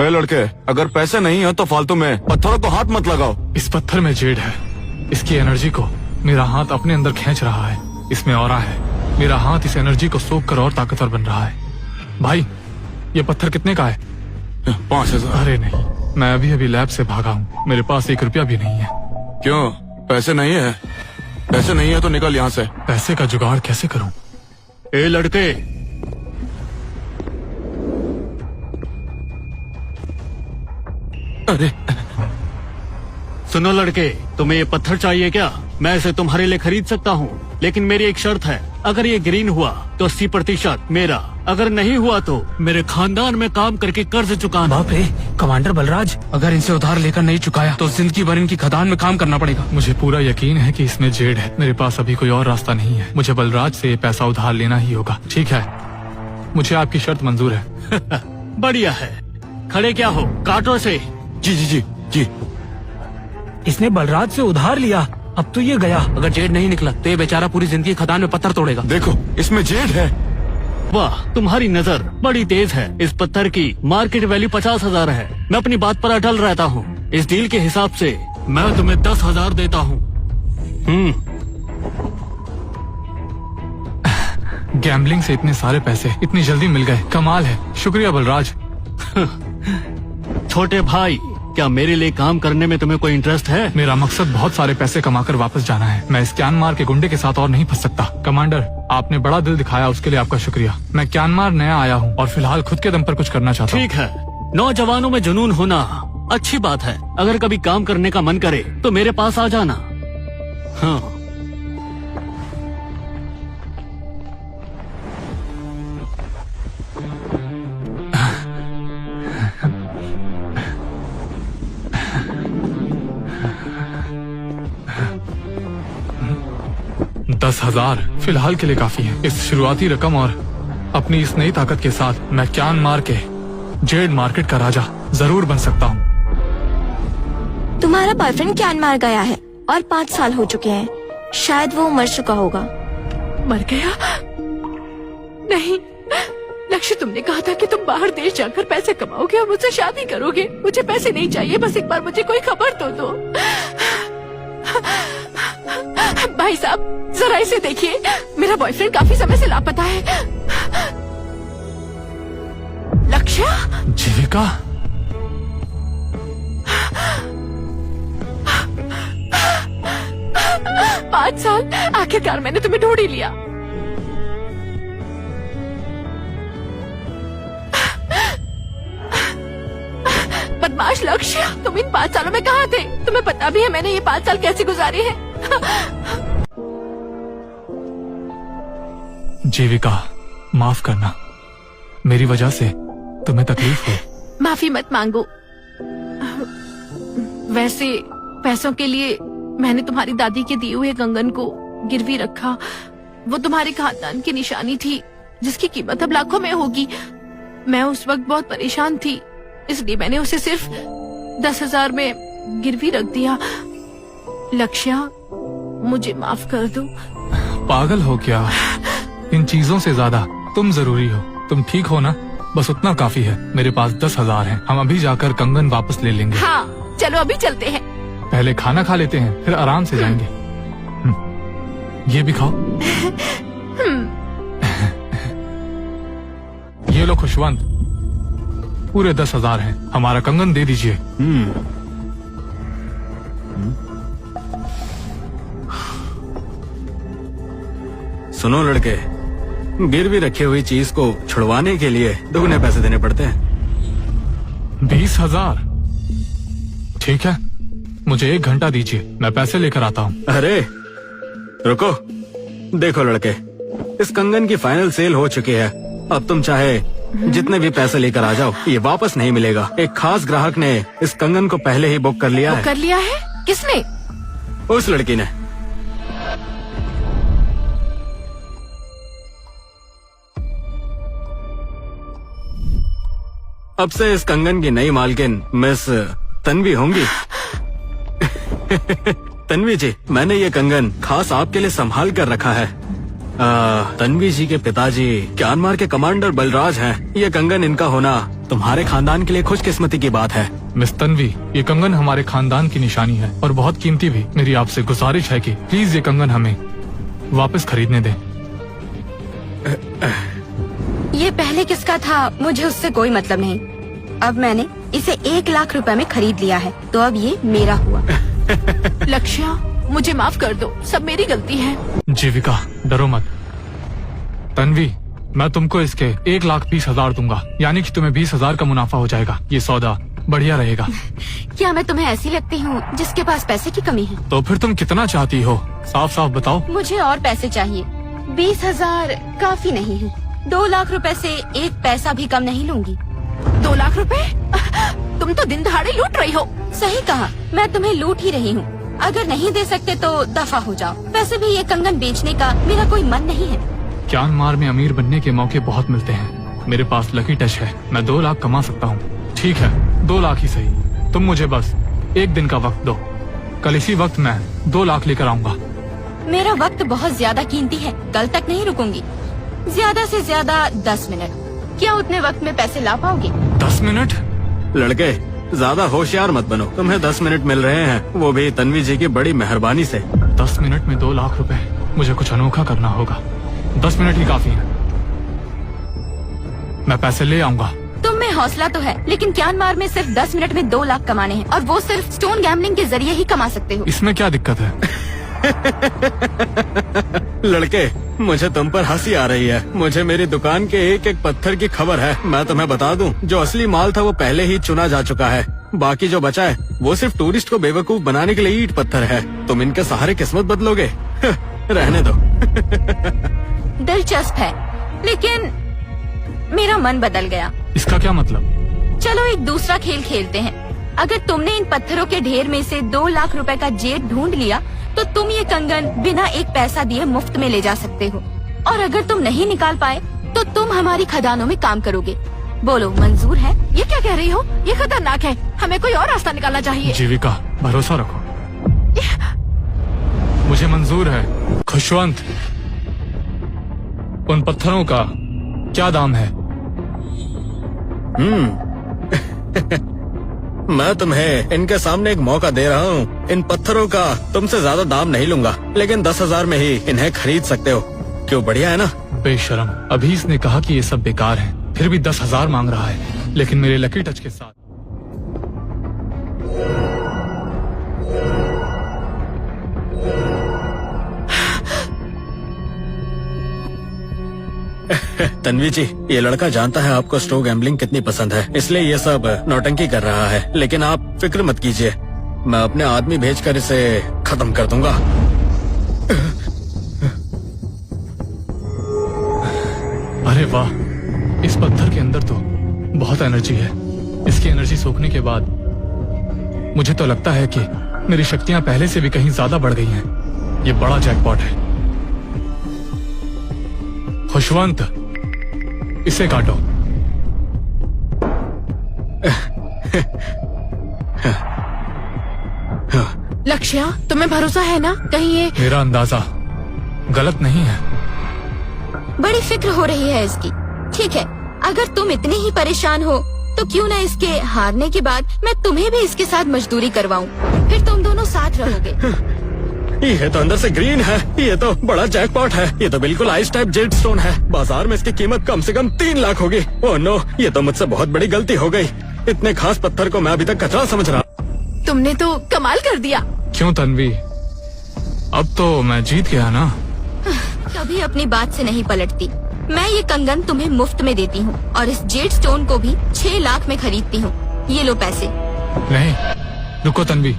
ए लड़के, अगर पैसे नहीं है तो फालतू में पत्थरों को हाथ मत लगाओ। इस पत्थर में जेड है। इसकी एनर्जी को मेरा हाथ अपने अंदर खींच रहा है। इसमें ऑरा है। मेरा हाथ इस एनर्जी को सोख कर और ताकतवर बन रहा है। भाई, ये पत्थर कितने का है? 5,000। अरे नहीं, मैं अभी अभी लैब से भागा हूँ। मेरे पास 1 रुपया भी नहीं है। क्यों, पैसे नहीं है? पैसे नहीं है तो निकल यहाँ से। पैसे का जुगाड़ कैसे करूँ? ए लड़के, अरे सुनो लड़के, तुम्हें ये पत्थर चाहिए क्या? मैं इसे तुम्हारे लिए खरीद सकता हूँ, लेकिन मेरी एक शर्त है। अगर ये ग्रीन हुआ तो 80% मेरा, अगर नहीं हुआ तो मेरे खानदान में काम करके कर्ज चुकाना। बाप रे, कमांडर बलराज, अगर इनसे उधार लेकर नहीं चुकाया तो जिंदगी भर इनकी खदान में काम करना पड़ेगा। मुझे पूरा यकीन है कि इसमें जेड है। मेरे पास अभी कोई और रास्ता नहीं है। मुझे बलराज से ये पैसा उधार लेना ही होगा। ठीक है, मुझे आपकी शर्त मंजूर है। बढ़िया है। खड़े क्या हो, काटो से। जी जी जी जी। इसने बलराज से उधार लिया, अब तो ये गया। अगर जेड नहीं निकला तो ये बेचारा पूरी जिंदगी खदान में पत्थर तोड़ेगा। देखो, इसमें जेड है। वाह, तुम्हारी नजर बड़ी तेज है। इस पत्थर की मार्केट वैल्यू 50,000 है। मैं अपनी बात पर अटल रहता हूँ। इस डील के हिसाब से मैं तुम्हें 10,000 देता हूँ। गैम्बलिंग से इतने सारे पैसे इतनी जल्दी मिल गए, कमाल है। शुक्रिया बलराज। छोटे भाई, क्या मेरे लिए काम करने में तुम्हें कोई इंटरेस्ट है? मेरा मकसद बहुत सारे पैसे कमाकर वापस जाना है। मैं इस म्यांमार के गुंडे के साथ और नहीं फंस सकता। कमांडर, आपने बड़ा दिल दिखाया, उसके लिए आपका शुक्रिया। मैं म्यांमार नया आया हूँ और फिलहाल खुद के दम पर कुछ करना चाहता हूँ। ठीक है, नौजवानों में जुनून होना अच्छी बात है। अगर कभी काम करने का मन करे तो मेरे पास आ जाना। हाँ, 10,000 फिलहाल के लिए काफी है। इस शुरुआती रकम और अपनी इस नई ताकत के साथ मैं म्यांमार के जेड मार्केट का राजा जरूर बन सकता हूँ। तुम्हारा बॉयफ्रेंड म्यांमार गया है और 5 साल हो चुके हैं। शायद वो मर चुका होगा। मर गया? नहीं लक्ष्य, तुमने कहा था कि तुम बाहर देश जाकर पैसे कमाओगे और मुझसे शादी करोगे। मुझे पैसे नहीं चाहिए, बस एक बार मुझे कोई खबर तो दो। भाई साहब, जरा इसे देखिए। मेरा बॉयफ्रेंड काफी समय से लापता है। लक्ष्य? जीविका? पाँच साल, आखिरकार मैंने तुम्हें ढूंढ ही लिया। बदमाश लक्ष्य, तुम इन 5 सालों में कहाँ थे? तुम्हें पता भी है मैंने ये 5 साल कैसे गुजारे हैं? जीविका, माफ करना, मेरी वजह से तुम्हें तकलीफ हुई। माफी मत मांगो। वैसे पैसों के लिए मैंने तुम्हारी दादी के दिए हुए कंगन को गिरवी रखा। वो तुम्हारे खानदान की निशानी थी जिसकी कीमत अब लाखों में होगी। मैं उस वक्त बहुत परेशान थी, इसलिए मैंने उसे सिर्फ 10,000 में गिरवी रख दिया। लक्ष्य, मुझे माफ कर दो। पागल हो क्या? इन चीजों से ज्यादा तुम जरूरी हो। तुम ठीक हो ना? बस उतना काफी है। मेरे पास 10,000 हैं। हम अभी जाकर कंगन वापस ले लेंगे। हाँ, चलो अभी चलते हैं। पहले खाना खा लेते हैं, फिर आराम से जाएंगे। ये भी खाओ। ये लो खुशवंत, पूरे 10,000 हैं। हमारा कंगन दे दीजिए। सुनो लड़के, गिरवी रखी हुई चीज को छुड़वाने के लिए दुगने पैसे देने पड़ते हैं। 20,000? ठीक है, मुझे 1 घंटा दीजिए, मैं पैसे लेकर आता हूँ। अरे रुको, देखो लड़के, इस कंगन की फाइनल सेल हो चुकी है। अब तुम चाहे जितने भी पैसे लेकर आ जाओ, ये वापस नहीं मिलेगा। एक खास ग्राहक ने इस कंगन को पहले ही बुक कर लिया है। कर लिया है? किसने? उस लड़की ने। अब से इस कंगन की नई मालकिन मिस तन्वी होंगी। तन्वी जी, मैंने ये कंगन खास आपके लिए संभाल कर रखा है। तन्वी जी के पिताजी म्यांमार के कमांडर बलराज हैं। ये कंगन इनका होना तुम्हारे खानदान के लिए खुशकिस्मती की बात है। मिस तन्वी, ये कंगन हमारे खानदान की निशानी है और बहुत कीमती भी। मेरी आपसे गुजारिश है कि प्लीज ये कंगन हमें वापस खरीदने दें। ये पहले किसका था मुझे उससे कोई मतलब नहीं। अब मैंने इसे 1 लाख रुपए में खरीद लिया है, तो अब ये मेरा हुआ। लक्ष्या, मुझे माफ कर दो, सब मेरी गलती है। जीविका, डरो मत। तन्वी, मैं तुमको इसके 1,20,000 दूंगा, यानी कि तुम्हें 20,000 का मुनाफा हो जाएगा। ये सौदा बढ़िया रहेगा। क्या मैं तुम्हें ऐसी लगती हूँ जिसके पास पैसे की कमी है? तो फिर तुम कितना चाहती हो, साफ साफ बताओ। मुझे और पैसे चाहिए। 20,000 काफी नहीं है। 2 लाख रुपए से 1 पैसा भी कम नहीं लूंगी। 2 लाख रुपए? तुम तो दिन दहाड़े लूट रही हो। सही कहा, मैं तुम्हें लूट ही रही हूँ। अगर नहीं दे सकते तो दफा हो जाओ। वैसे भी ये कंगन बेचने का मेरा कोई मन नहीं है। म्यांमार में अमीर बनने के मौके बहुत मिलते हैं। मेरे पास लकी टच है, मैं 2 लाख कमा सकता हूँ। ठीक है, 2 लाख ही सही। तुम मुझे बस 1 दिन का वक्त दो, कल इसी वक्त मैं 2 लाख लेकर आऊंगा। मेरा वक्त बहुत ज्यादा कीमती है, कल तक नहीं रुकूंगी। ज्यादा से ज्यादा 10 मिनट। क्या उतने वक्त में पैसे ला पाओगे? 10 मिनट? लड़के, ज्यादा होशियार मत बनो। तुम्हें 10 मिनट मिल रहे हैं, वो भी तन्वी जी की बड़ी मेहरबानी से। 10 मिनट में 2 लाख रुपए? मुझे कुछ अनोखा करना होगा। 10 मिनट ही काफी है। मैं पैसे ले आऊंगा। तुम में हौसला तो है, लेकिन म्यांमार में सिर्फ 10 मिनट में 2 लाख कमाने हैं, और वो सिर्फ स्टोन गैम्बलिंग के जरिए ही कमा सकते हो। इसमें क्या दिक्कत है? लड़के, मुझे तुम पर हंसी आ रही है। मुझे मेरी दुकान के एक एक पत्थर की खबर है। मैं तुम्हें बता दूं, जो असली माल था वो पहले ही चुना जा चुका है। बाकी जो बचा है वो सिर्फ टूरिस्ट को बेवकूफ बनाने के लिए ईंट पत्थर है। तुम इनके सहारे किस्मत बदलोगे? रहने दो। दिलचस्प है, लेकिन मेरा मन बदल गया। इसका क्या मतलब? चलो एक दूसरा खेल खेलते हैं। अगर तुमने इन पत्थरों के ढेर में से 2 लाख रुपए का जेट ढूंढ लिया, तो तुम ये कंगन बिना 1 पैसा दिए मुफ्त में ले जा सकते हो। और अगर तुम नहीं निकाल पाए, तो तुम हमारी खदानों में काम करोगे। बोलो, मंजूर है? ये क्या कह रही हो? ये खतरनाक है, हमें कोई और रास्ता निकालना चाहिए। जीविका, भरोसा रखो, मुझे मंजूर है। खुशवंत, उन पत्थरों का क्या दाम है? मैं तुम्हें इनके सामने एक मौका दे रहा हूँ। इन पत्थरों का तुमसे ज्यादा दाम नहीं लूंगा, लेकिन 10,000 में ही इन्हें खरीद सकते हो। क्यों, बढ़िया है ना? बेशरम, अभी इसने कहा कि ये सब बेकार है, फिर भी 10,000 मांग रहा है। लेकिन मेरे लकी टच के साथ तन्वी जी, ये लड़का जानता है आपको स्टो गैम्बलिंग कितनी पसंद है, इसलिए ये सब नौटंकी कर रहा है। लेकिन आप फिक्र मत कीजिए, मैं अपने आदमी भेजकर इसे खत्म कर दूंगा। अरे वाह, इस पत्थर के अंदर तो बहुत एनर्जी है। इसकी एनर्जी सोखने के बाद मुझे तो लगता है कि मेरी शक्तियां पहले से भी कहीं ज्यादा बढ़ गई हैं। ये बड़ा जैकपॉट है। खुशवंत, इसे काटो। लक्ष्या, तुम्हें भरोसा है ना? कहीं ये मेरा अंदाजा गलत नहीं है। बड़ी फिक्र हो रही है इसकी। ठीक है, अगर तुम इतने ही परेशान हो, तो क्यों ना इसके हारने के बाद मैं तुम्हें भी इसके साथ मजदूरी करवाऊं। फिर तुम दोनों साथ रहोगे। ये तो अंदर से ग्रीन है। ये तो बड़ा जैकपॉट है। ये तो बिल्कुल आइस टाइप जेड स्टोन है। बाजार में इसकी कीमत कम से कम 3 लाख होगी। ओह नो, ये तो मुझसे बहुत बड़ी गलती हो गई। इतने खास पत्थर को मैं अभी तक कचरा समझ रहा। तुमने तो कमाल कर दिया। क्यों तन्वी, अब तो मैं जीत गया ना। कभी अपनी बात से नहीं पलटती। मैं ये कंगन तुम्हें मुफ्त में देती हूँ, और इस जेड स्टोन को भी 6 लाख में खरीदती हूँ। ये लो पैसे। नहीं, रुको तन्वी,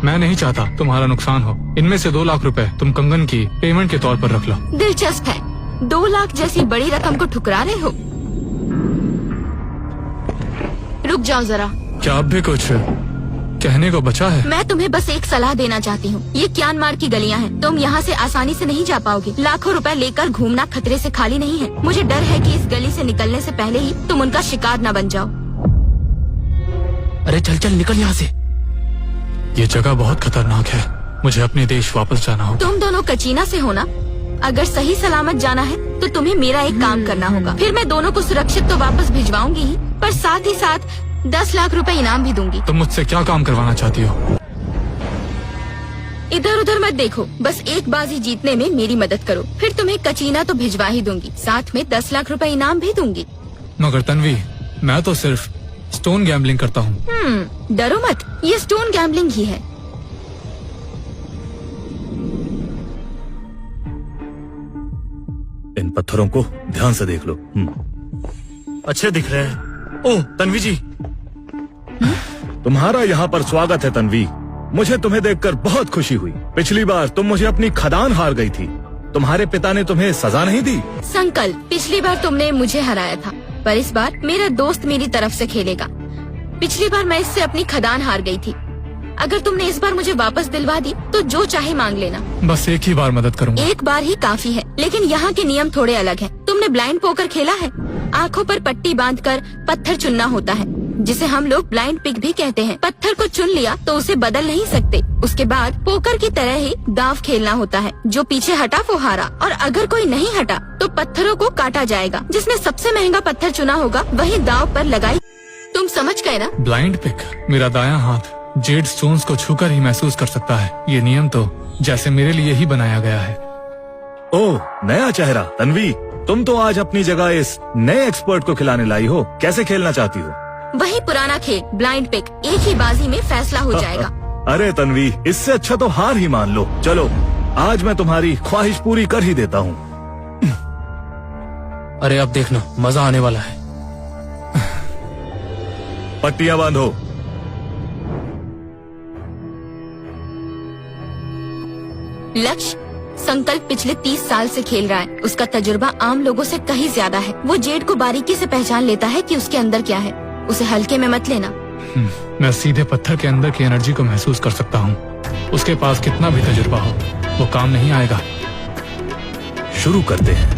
मैं नहीं चाहता तुम्हारा नुकसान हो। इनमें से 2 लाख रुपए तुम कंगन की पेमेंट के तौर पर रख लो। दिलचस्प है, 2 लाख जैसी बड़ी रकम को ठुकरा रहे हो। रुक जाओ जरा। क्या अब भी कुछ कहने को बचा है? मैं तुम्हें बस एक सलाह देना चाहती हूँ। ये म्यांमार की गलियाँ हैं, तुम यहाँ से आसानी से नहीं जा पाओगे। लाखों रुपए लेकर घूमना खतरे से खाली नहीं है। मुझे डर है कि इस गली से निकलने से पहले ही तुम उनका शिकार न बन जाओ। अरे चल चल, निकल यहाँ से। ये जगह बहुत खतरनाक है, मुझे अपने देश वापस जाना होगा। तुम दोनों कचीना से हो ना? अगर सही सलामत जाना है तो तुम्हें मेरा एक काम करना होगा। फिर मैं दोनों को सुरक्षित तो वापस भिजवाऊंगी ही, पर साथ ही साथ 10 लाख रुपए इनाम भी दूंगी। तुम मुझसे क्या काम करवाना चाहती हो? इधर उधर मत देखो, बस एक बाजी जीतने में मेरी मदद करो, फिर तुम्हें कचीना तो भिजवा ही दूंगी, साथ में 10 लाख रुपए इनाम भी दूंगी। मगर तन्वी, मैं तो सिर्फ स्टोन गैम्बलिंग करता हूँ। डरो मत, ये स्टोन गैम्बलिंग ही है। इन पत्थरों को ध्यान से देख लो। अच्छे दिख रहे हैं। ओह तन्वी जी, तुम्हारा यहाँ पर स्वागत है तन्वी। मुझे तुम्हें देखकर बहुत खुशी हुई। पिछली बार तुम मुझे अपनी खदान हार गई थी, तुम्हारे पिता ने तुम्हें सजा नहीं दी। संकल्प, पिछली बार तुमने मुझे हराया था, पर इस बार मेरा दोस्त मेरी तरफ से खेलेगा। पिछली बार मैं इससे अपनी खदान हार गई थी। अगर तुमने इस बार मुझे वापस दिलवा दी तो जो चाहे मांग लेना। बस एक ही बार मदद करूंगा। एक बार ही काफी है, लेकिन यहाँ के नियम थोड़े अलग हैं। तुमने ब्लाइंड पोकर खेला है? आँखों पर पट्टी बांधकर पत्थर चुनना होता है, जिसे हम लोग ब्लाइंड पिक भी कहते हैं। पत्थर को चुन लिया तो उसे बदल नहीं सकते। उसके बाद पोकर की तरह ही दाव खेलना होता है। जो पीछे हटा वो हारा, और अगर कोई नहीं हटा तो पत्थरों को काटा जाएगा। जिसने सबसे महंगा पत्थर चुना होगा वही दाव पर लगाई। तुम समझ गए ना? ब्लाइंड पिक, मेरा दायां हाथ जेड स्टोन्स को छूकर ही महसूस कर सकता है। ये नियम तो जैसे मेरे लिए ही बनाया गया है। ओह, नया चेहरा। तन्वी, तुम तो आज अपनी जगह इस नए एक्सपर्ट को खिलाने लाई हो। कैसे खेलना चाहती हो? वही पुराना खेल, ब्लाइंड पिक। एक ही बाजी में फैसला हो जाएगा। अरे तन्वी, इससे अच्छा तो हार ही मान लो। चलो, आज मैं तुम्हारी ख्वाहिश पूरी कर ही देता हूँ। अरे अब देखना, मजा आने वाला है। पट्टियां बांधो। लक्ष्य, संकल्प पिछले 30 साल से खेल रहा है। उसका तजुर्बा आम लोगों से कहीं ज्यादा है। वो जेड को बारीकी से पहचान लेता है कि उसके अंदर क्या है। उसे हल्के में मत लेना। मैं सीधे पत्थर के अंदर की एनर्जी को महसूस कर सकता हूँ। उसके पास कितना भी तजुर्बा हो, वो काम नहीं आएगा। शुरू करते हैं।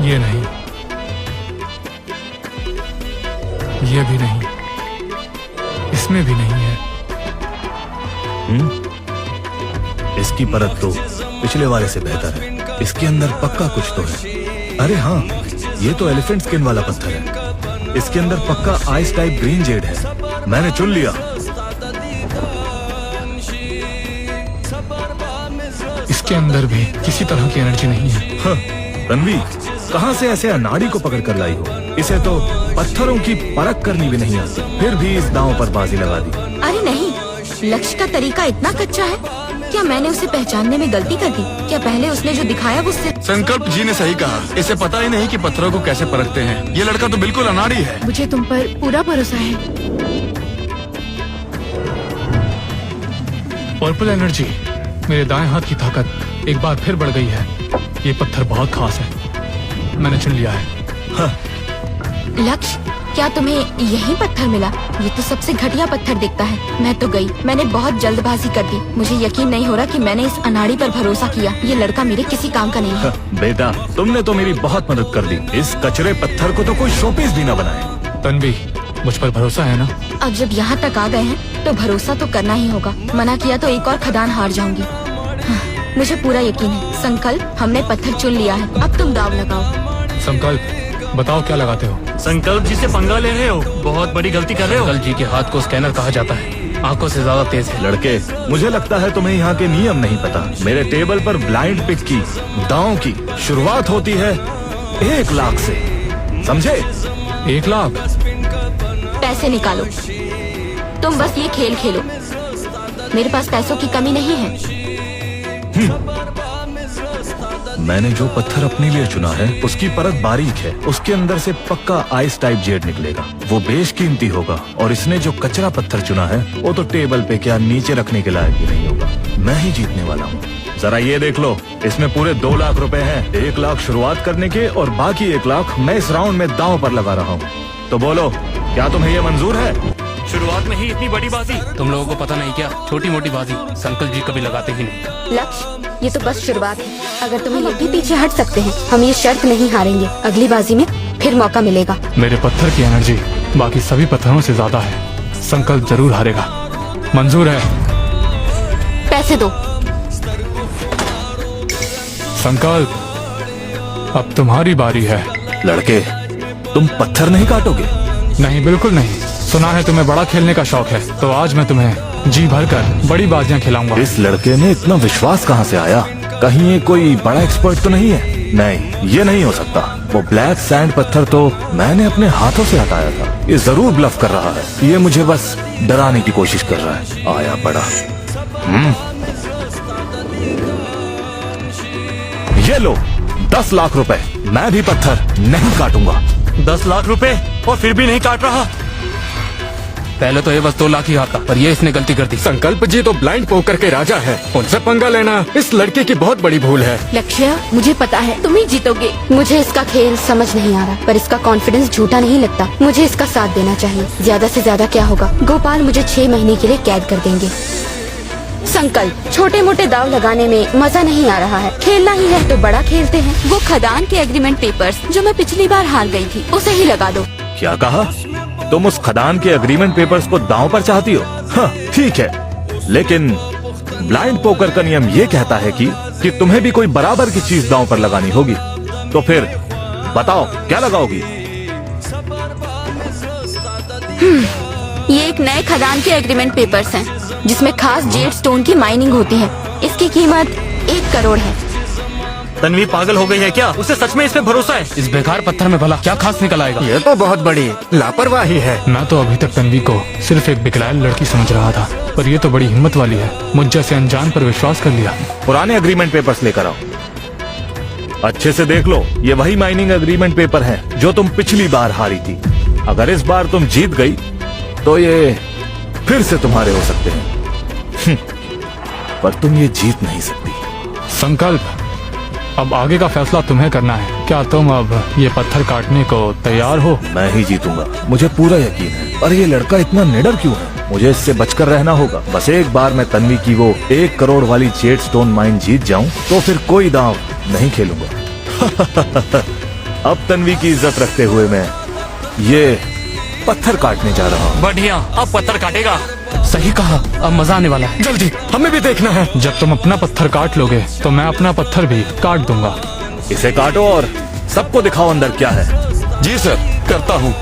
ये नहीं, ये भी नहीं, इसमें भी नहीं है। इसकी परत तो पिछले वाले से बेहतर है। इसके अंदर पक्का कुछ तो है। अरे हाँ, ये तो एलिफेंट स्किन वाला पत्थर है। इसके अंदर पक्का आइस टाइप ग्रीन जेड है। मैंने चुन लिया। इसके अंदर भी किसी तरह की एनर्जी नहीं है। हाँ, तन्वी, कहाँ से ऐसे अनाड़ी को पकड़ कर लाई हो? इसे तो पत्थरों की परख करनी भी नहीं आती, फिर भी इस दांव पर बाजी लगा दी। अरे नहीं, लक्ष्य का तरीका इतना कच्चा है। क्या मैंने उसे पहचानने में गलती कर दी? क्या पहले उसने जो दिखाया वो सिर्फ... संकल्प जी ने सही कहा। इसे पता ही नहीं कि पत्थरों को कैसे परखते हैं। ये लड़का तो बिल्कुल अनाड़ी है। मुझे तुम पर पूरा भरोसा है। पर्पल एनर्जी, मेरे दाएं हाथ की ताकत एक बार फिर बढ़ गई है। ये पत्थर बहुत खास है, मैंने चुन लिया है। लक्ष्य, क्या तुम्हें यही पत्थर मिला? ये तो सबसे घटिया पत्थर दिखता है। मैं तो गई, मैंने बहुत जल्दबाजी कर दी। मुझे यकीन नहीं हो रहा कि मैंने इस अनाड़ी पर भरोसा किया। ये लड़का मेरे किसी काम का नहीं है। बेटा, तुमने तो मेरी बहुत मदद कर दी। इस कचरे पत्थर को तो कोई शोपीस भी न बनाए। तन्वी, मुझ पर भरोसा है ना? अब जब यहाँ तक आ गए हैं तो भरोसा तो करना ही होगा। मना किया तो एक और खदान हार जाऊंगी। हाँ, मुझे पूरा यकीन है। संकल्प, हमने पत्थर चुन लिया है। अब तुम दाव लगाओ। संकल्प, बताओ क्या लगाते हो? संकल्प जी से पंगा ले रहे हो, बहुत बड़ी गलती कर रहे हो। संकल्प जी के हाथ को स्कैनर कहा जाता है, आंखों से ज्यादा तेज है। लड़के, मुझे लगता है तुम्हें यहाँ के नियम नहीं पता। मेरे टेबल पर ब्लाइंड पिक की दांव की शुरुआत होती है 1 लाख से, समझे? 1 लाख? पैसे निकालो। तुम बस ये खेल खेलो। मेरे पास पैसों की कमी नहीं है। मैंने जो पत्थर अपने लिए चुना है उसकी परत बारीक है। उसके अंदर से पक्का आइस टाइप जेड निकलेगा। वो बेशकीमती होगा। और इसने जो कचरा पत्थर चुना है वो तो टेबल पे क्या नीचे रखने के लायक भी नहीं होगा। मैं ही जीतने वाला हूँ। जरा ये देख लो, इसमें पूरे 2 लाख रुपए हैं। 1 लाख शुरुआत करने के और बाकी 1 लाख मैं इस राउंड में दांव पर लगा रहा हूँ। तो बोलो, क्या तुम्हें ये मंजूर है? शुरुआत में ही इतनी बड़ी बाजी? तुम लोगों को पता नहीं क्या, छोटी मोटी बाजी संकल्प जी कभी लगाते ही नहीं। लक्ष्य, ये तो बस शुरुआत है। अगर तुम्हें अब भी पीछे हट सकते हैं, हम ये शर्त नहीं हारेंगे। अगली बाजी में फिर मौका मिलेगा। मेरे पत्थर की एनर्जी बाकी सभी पत्थरों से ज्यादा है। संकल्प जरूर हारेगा। मंजूर है। पैसे दो। संकल्प, अब तुम्हारी बारी है। लड़के, तुम पत्थर नहीं काटोगे? नहीं, बिल्कुल नहीं। सुना है तुम्हें बड़ा खेलने का शौक है, तो आज मैं तुम्हें जी भर कर बड़ी बाजियां खिलाऊंगा। इस लड़के में इतना विश्वास कहाँ से आया? कहीं ये कोई बड़ा एक्सपर्ट तो नहीं है? नहीं, ये नहीं हो सकता। वो ब्लैक सैंड पत्थर तो मैंने अपने हाथों से हटाया था। ये जरूर ब्लफ कर रहा है। ये मुझे बस डराने की कोशिश कर रहा है। आया बड़ा। ये लो 10 लाख रुपए। मैं भी पत्थर नहीं काटूंगा। 10 लाख रुपए और फिर भी नहीं काट रहा? पहले तो ये बस 2 लाख ही आता, पर ये इसने गलती कर दी। संकल्प जी तो ब्लाइंड पोकर के राजा है, उनसे पंगा लेना इस लड़के की बहुत बड़ी भूल है। लक्ष्य, मुझे पता है तुम ही जीतोगे। मुझे इसका खेल समझ नहीं आ रहा, पर इसका कॉन्फिडेंस झूठा नहीं लगता। मुझे इसका साथ देना चाहिए। ज्यादा से ज्यादा क्या होगा, गोपाल मुझे 6 महीने के लिए कैद कर देंगे। संकल्प, छोटे मोटे दाव लगाने में मजा नहीं आ रहा है। खेलना ही है तो बड़ा खेलते हैं। वो खदान के एग्रीमेंट पेपर्स जो मैं पिछली बार हार गई थी, उसे ही लगा दो। क्या कहा? तुम उस खदान के एग्रीमेंट पेपर्स को दांव पर चाहती हो? हाँ, ठीक है, लेकिन ब्लाइंड पोकर का नियम ये कहता है कि तुम्हें भी कोई बराबर की चीज दांव पर लगानी होगी। तो फिर बताओ क्या लगाओगी? ये एक नए खदान के एग्रीमेंट पेपर्स हैं, जिसमें खास जेड स्टोन की माइनिंग होती है। इसकी कीमत 1 करोड़ है। तन्वी पागल हो गई है क्या? उसे सच में इस पे भरोसा है? इस बेकार पत्थर में भला क्या खास निकल आएगा? ये तो बहुत बड़ी लापरवाही है। मैं तो अभी तक तन्वी को सिर्फ एक बिकलायल लड़की समझ रहा था, पर ये तो बड़ी हिम्मत वाली है। मुझ जैसे अनजान पर विश्वास कर लिया। पुराने एग्रीमेंट पेपर्स लेकर आओ। अच्छे से देख लो, ये वही माइनिंग एग्रीमेंट पेपर हैं जो तुम पिछली बार हारी थी। अगर इस बार तुम जीत गई तो ये फिर से तुम्हारे हो सकते हैं, पर तुम ये जीत नहीं सकती। संकल्प, अब आगे का फैसला तुम्हें करना है। क्या तुम अब ये पत्थर काटने को तैयार हो? मैं ही जीतूंगा, मुझे पूरा यकीन है। और ये लड़का इतना निडर क्यों है? मुझे इससे बचकर रहना होगा। बस एक बार मैं तन्वी की वो 1 करोड़ वाली जेड स्टोन माइन जीत जाऊं तो फिर कोई दांव नहीं खेलूंगा। अब तन्वी की इज्जत रखते हुए मैं ये पत्थर काटने जा रहा हूँ। बढ़िया, अब पत्थर काटेगा। सही कहा, अब मजा आने वाला है। जल्दी, हमें भी देखना है। जब तुम अपना पत्थर काट लोगे तो मैं अपना पत्थर भी काट दूंगा। इसे काटो और सबको दिखाओ अंदर क्या है। जी सर, करता हूँ।